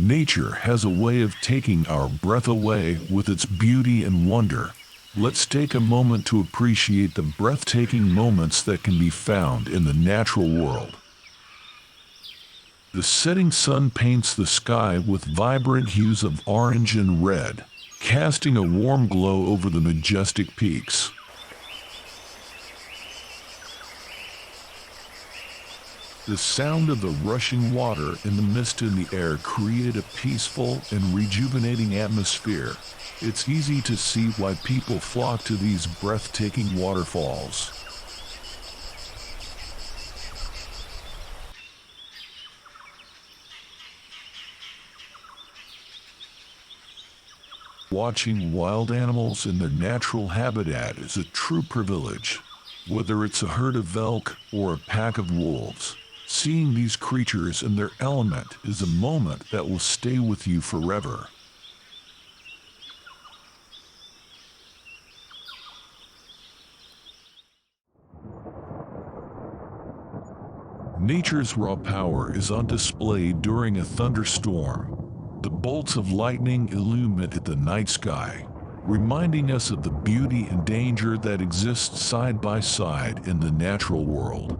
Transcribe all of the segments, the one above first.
Nature has a way of taking our breath away with its beauty and wonder. Let's take a moment to appreciate the breathtaking moments that can be found in the natural world. The setting sun paints the sky with vibrant hues of orange and red, casting a warm glow over the majestic peaks. The sound of the rushing water and the mist in the air create a peaceful and rejuvenating atmosphere. It's easy to see why people flock to these breathtaking waterfalls. Watching wild animals in their natural habitat is a true privilege. Whether it's a herd of elk or a pack of wolves, seeing these creatures in their element is a moment that will stay with you forever. Nature's raw power is on display during a thunderstorm. The bolts of lightning illuminate the night sky, reminding us of the beauty and danger that exists side by side in the natural world.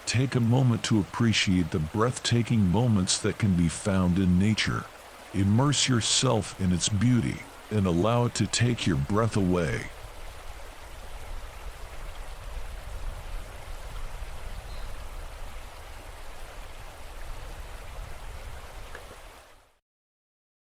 Take a moment to appreciate the breathtaking moments that can be found in nature. Immerse yourself in its beauty and allow it to take your breath away.